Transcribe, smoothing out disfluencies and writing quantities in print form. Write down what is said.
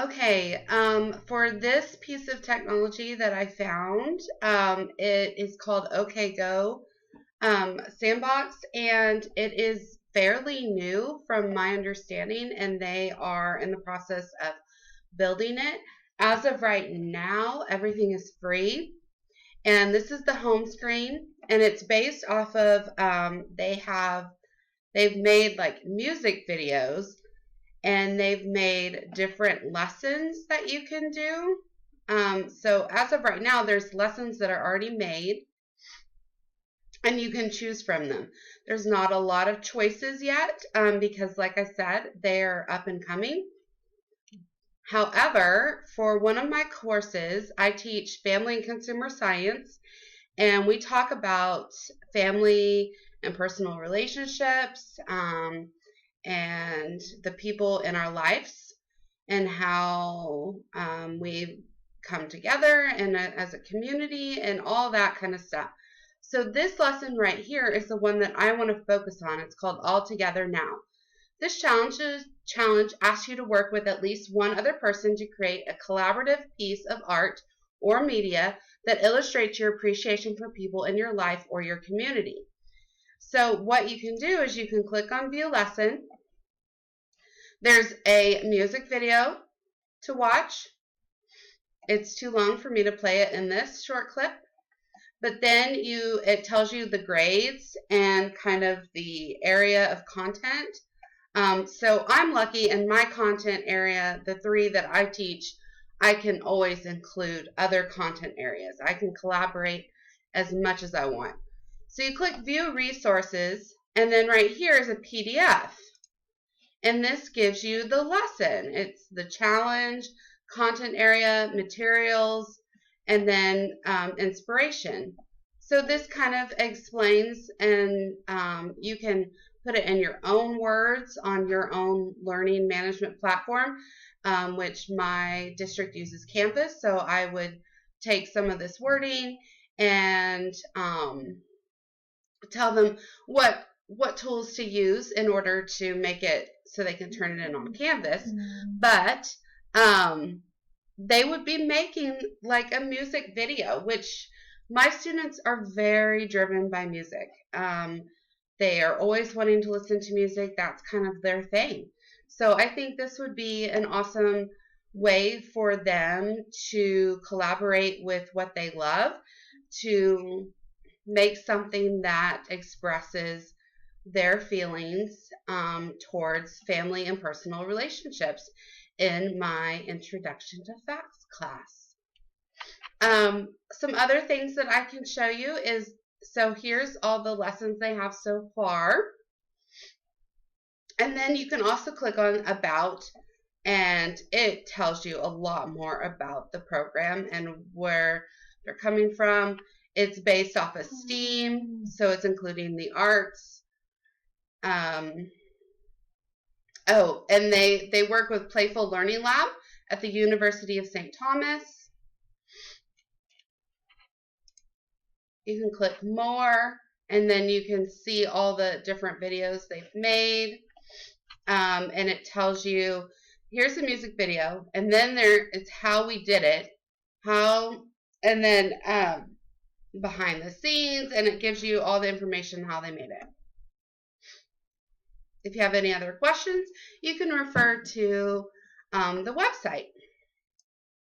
Okay, for this piece of technology that I found, it is called OkGo Sandbox, and it is fairly new from my understanding, and they are in the process of building it. As of right now, everything is free, and this is the home screen, and it's based off of they've made like music videos, and they've made different lessons that you can do. So as of right now, there's lessons that are already made, and you can choose from them. There's not a lot of choices yet because, like I said, they're up and coming. However, for one of my courses, I teach family and consumer science, and we talk about family and personal relationships and the people in our lives and how we come together and as a community and all that kind of stuff. So this lesson right here is the one that I want to focus on. It's called All Together Now. This challenge asks you to work with at least one other person to create a collaborative piece of art or media that illustrates your appreciation for people in your life or your community. So what you can do is you can click on View Lesson. There's a music video to watch. It's too long for me to play it in this short clip. But then it tells you the grades and kind of the area of content. So I'm lucky in my content area, the 3 that I teach, I can always include other content areas. I can collaborate as much as I want. So you click View Resources, and then right here is a PDF. And this gives you the lesson. It's the challenge, content area, materials, and then inspiration. So this kind of explains, and you can put it in your own words on your own learning management platform, which my district uses Canvas. So I would take some of this wording and tell them what tools to use in order to make it so they can turn it in on Canvas. But they would be making like a music video, which my students are very driven by music. They are always wanting to listen to music. That's kind of their thing. So I think this would be an awesome way for them to collaborate with what they love, to make something that expresses their feelings towards family and personal relationships in my Introduction to Facts class. Some other things that I can show you is, so here's all the lessons they have so far. And then you can also click on About, and it tells you a lot more about the program and where they're coming from. It's based off of STEAM, so it's including the arts. Oh, and they work with Playful Learning Lab at the University of St. Thomas. You can click More, and then you can see all the different videos they've made. And it tells you, here's the music video, and then it's how we did it, and then behind the scenes, and it gives you all the information how they made it. If you have any other questions, you can refer to the website.